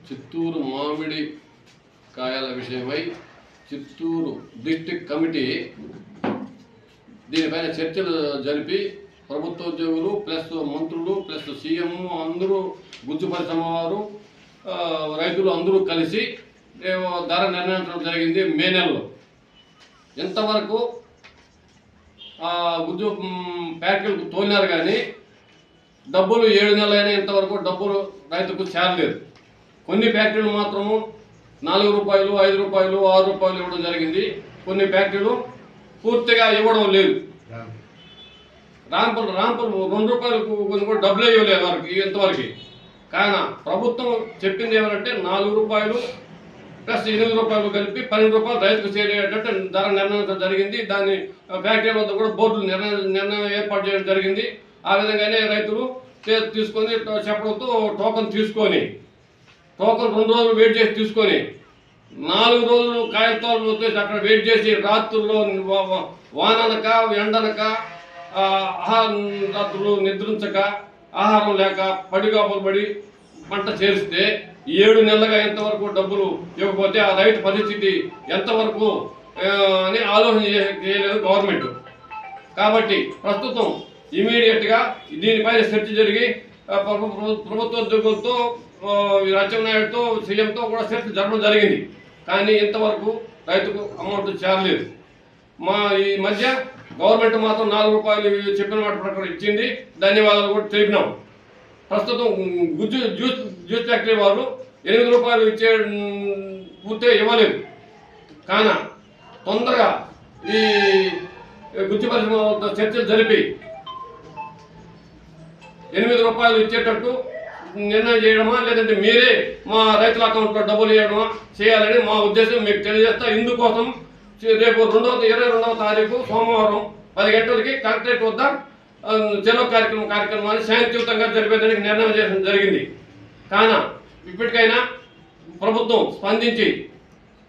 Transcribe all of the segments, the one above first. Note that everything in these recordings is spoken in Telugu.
చిత్తూరు మామిడి కాయల విషయమై చిత్తూరు డిస్ట్రిక్ట్ కమిటీ దీనిపైన చర్చలు జరిపి ప్రభుత్వోద్యోగులు ప్లస్ మంత్రులు ప్లస్ సీఎం అందరూ గుజ్జు పరిశ్రమ వారు రైతులు అందరూ కలిసి ధర నిర్ణయించడం జరిగింది మే నెలలో. ఎంతవరకు గుజ్జు ఫ్యాక్టరీలకు తోలినారు కానీ డబ్బులు 7 నెలలైనా ఇంతవరకు డబ్బులు రైతుకు చేరలేదు. కొన్ని ఫ్యాక్టరీలు మాత్రము 4 రూపాయలు 5 రూపాయలు 6 రూపాయలు ఇవ్వడం జరిగింది. కొన్ని ఫ్యాక్టరీలు పూర్తిగా ఇవ్వడం లేదు. రాంపులు 2 రూపాయలకు కొన్ని కూడా డబ్బులు ఇవ్వలేదు వారికి ఇంతవరకు. కానీ ప్రభుత్వం చెప్పింది ఏమంటే 4 రూపాయలు ప్లస్ 8 రూపాయలు కలిపి 12 రూపాయలు రైతుకు చేరేటట్టు ధర నిర్ణయించడం జరిగింది. దాన్ని ఫ్యాక్టరీ వద్ద కూడా బోర్డులు నిర్ణయం ఏర్పాటు చేయడం జరిగింది. ఆ విధంగానే రైతులు తీసుకొని చెప్పడంతో టోకన్ 2 రోజులు వెయిట్ చేసి తీసుకొని 4 రోజులు కాయలతో వచ్చేసి అక్కడ వెయిట్ చేసి రాత్రుల్లో వాననక ఎండనక రాత్రులు నిద్రించక ఆహారం లేక పడిగాపులు పడి పంట చేరిస్తే 7 నెలలుగా ఎంతవరకు డబ్బులు ఇవ్వకపోతే ఆ రైతు పరిస్థితి ఎంతవరకు అని ఆలోచన చేయలేదు గవర్నమెంట్. కాబట్టి ప్రస్తుతం ఇమీడియట్గా దీనిపైన చర్చ జరిగి ప్రభుత్వోద్యోగులతో రాజ్యంనాయుడుతో సీఎంతో కూడా చర్చ జరగడం జరిగింది. కానీ ఇంతవరకు రైతుకు అమౌంట్ చేరలేదు. ఈ మధ్య గవర్నమెంట్ మాత్రం 4 రూపాయలు చెప్పిన మాట ప్రకారం ఇచ్చింది. ధన్యవాదాలు కూడా తెలిపినాం. ప్రస్తుతం జ్యూస్ ఫ్యాక్టరీ వారు 8 రూపాయలు ఇచ్చే పూర్తిగా ఇవ్వలేదు. కానీ తొందరగా ఈ గుజ్జు పరిశ్రమ చర్చలు జరిపి 8 రూపాయలు ఇచ్చేటట్టు నిర్ణయం చేయడమా లేదంటే మీరే మా రైతుల అకౌంట్లో డబ్బులు ఇవ్వడమా చేయాలని మా ఉద్దేశం మీకు తెలియజేస్తా. ఇందుకోసం రేపు 22వ తారీఖు సోమవారం 10 గంటలకి కలెక్టరేట్ వద్ద చెలో కార్యక్రమాన్ని శాంతియుతంగా జరిపేదానికి నిర్ణయం చేయడం జరిగింది. కానీ ఇప్పటికైనా ప్రభుత్వం స్పందించి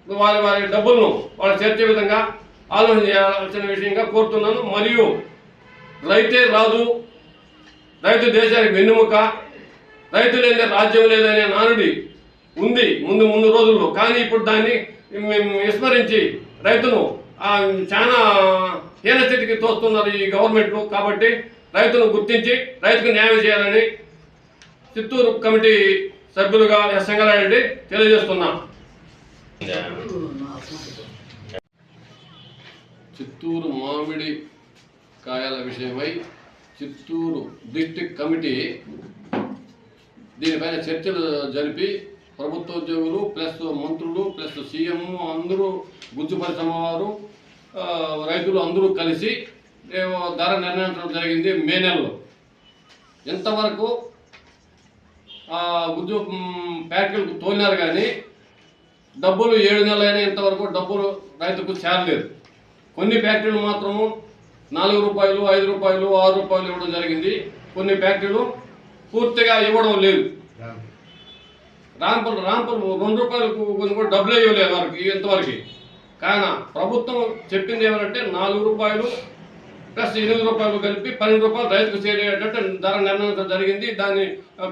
వారి డబ్బులను వాళ్ళు చేర్చే విధంగా ఆలోచన చేయాల్సిన విషయంగా కోరుతున్నాను. మరియు రైతే రాజు, రైతు దేశానికి వెన్నెముక, రైతు లేని రాజ్యం లేదనే నానుడి ఉంది ముందు రోజుల్లో. కానీ ఇప్పుడు దాన్ని విస్మరించి రైతును చాలా హీనస్థితికి తోస్తున్నారు ఈ గవర్నమెంట్లు. కాబట్టి రైతును గుర్తించి రైతుకు న్యాయం చేయాలని చిత్తూరు కమిటీ సభ్యులుగా ఎస్ సంగారెడ్డి తెలియజేస్తున్నాం. చిత్తూరు మామిడి కాయల విషయమై చిత్తూరు డిస్ట్రిక్ట్ కమిటీ దీనిపైన చర్చలు జరిపి ప్రభుత్వోద్యోగులు ప్లస్ మంత్రులు ప్లస్ సీఎం అందరూ గుజ్జు పరిశ్రమ వారు రైతులు అందరూ కలిసి ధర నిర్ణయించడం జరిగింది మే నెలలో. ఎంతవరకు గుజ్జు ఫ్యాక్టరీలకు తోలినారు కానీ డబ్బులు 7 నెలలైనా ఇంతవరకు డబ్బులు రైతుకు చేరలేదు. కొన్ని ఫ్యాక్టరీలు మాత్రము 4 రూపాయలు 5 రూపాయలు 6 రూపాయలు ఇవ్వడం జరిగింది. కొన్ని ఫ్యాక్టరీలు పూర్తిగా ఇవ్వడం లేదు. రాంపులు 2 రూపాయలకు కొన్ని కూడా డబ్బులు ఇవ్వలేదు వారికి ఇంతవరకు. కానీ ప్రభుత్వం చెప్పింది ఏమంటే 4 రూపాయలు ప్లస్ 8 రూపాయలు కలిపి 12 రూపాయలు రైతుకు చేరేటట్టు ధర నిర్ణయించడం జరిగింది. దాన్ని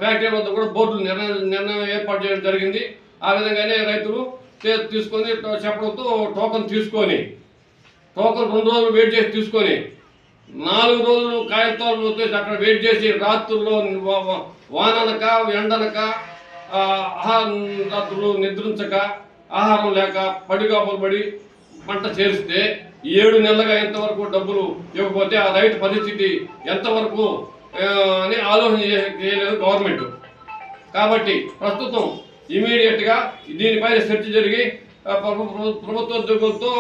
ఫ్యాక్టరీ వద్ద కూడా బోర్డులు నిర్ణయం ఏర్పాటు చేయడం జరిగింది. ఆ విధంగానే రైతులు తీసుకొని చెప్పడంతో టోకన్ 2 రోజులు వెయిట్ చేసి తీసుకొని 4 రోజులు కాయలతో వచ్చేసి అక్కడ వెయిట్ చేసి రాత్రుల్లో వాననక ఎండనక రాత్రులు నిద్రించక ఆహారం లేక పడిగాపులు పడి పంట చేరిస్తే 7 నెలలుగా ఎంతవరకు డబ్బులు ఇవ్వకపోతే ఆ రైతు పరిస్థితి ఎంతవరకు అని ఆలోచన చేయలేదు గవర్నమెంట్. కాబట్టి ప్రస్తుతం ఇమీడియట్గా దీనిపైన చర్చ జరిగి ప్రభుత్వోద్యోగులతో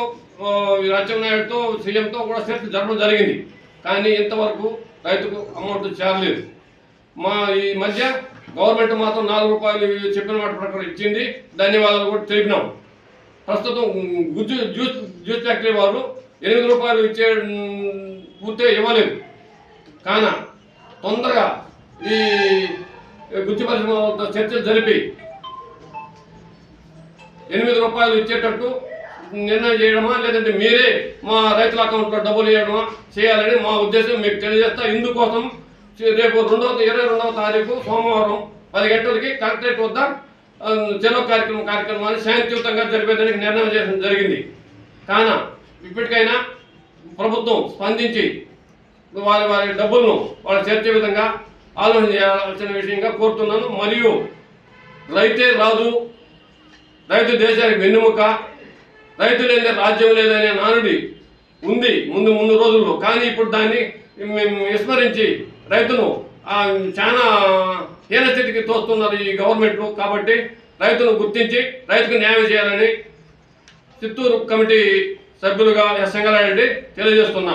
రాజ్యంనాయుడుతో సీఎంతో కూడా చర్చ జరగడం జరిగింది. కానీ ఇంతవరకు రైతుకు అమౌంట్ చేరలేదు. ఈ మధ్య గవర్నమెంట్ మాత్రం 4 రూపాయలు చెప్పిన మాట ప్రకారం ఇచ్చింది. ధన్యవాదాలు కూడా తెలిపినాం. ప్రస్తుతం జ్యూస్ ఫ్యాక్టరీ వారు 8 రూపాయలు ఇచ్చే పూర్తిగా ఇవ్వలేదు. కానీ తొందరగా ఈ గుజ్జు పరిశ్రమ చర్చలు జరిపి 8 రూపాయలు ఇచ్చేటట్టు నిర్ణయం చేయడమా లేదంటే మీరే మా రైతుల అకౌంట్లో డబ్బులు ఇవ్వడమా చేయాలని మా ఉద్దేశం మీకు తెలియజేస్తా. ఇందుకోసం రేపు 22వ తారీఖు సోమవారం 10 గంటలకి కలెక్టరేట్ వద్ద చలో కార్యక్రమాన్ని శాంతియుతంగా జరిపేదానికి నిర్ణయం చేయడం జరిగింది. కాన ఇప్పటికైనా ప్రభుత్వం స్పందించి వారి డబ్బులను వాళ్ళు చేర్చే విధంగా ఆలోచన చేయాల్సిన విషయంగా కోరుతున్నాను. మరియు రైతే రాజు, రైతు దేశానికి వెన్నెముక, రైతు లేని రాజ్యం లేదనే నానుడి ఉంది ముందు రోజుల్లో. కానీ ఇప్పుడు దాన్ని విస్మరించి రైతును చాలా హీనస్థితికి తోస్తున్నారు ఈ గవర్నమెంట్లు. కాబట్టి రైతును గుర్తించి రైతుకు న్యాయం చేయాలని చిత్తూరు కమిటీ సభ్యులుగా ఎస్ సంగారెడ్డి తెలియజేస్తున్నా.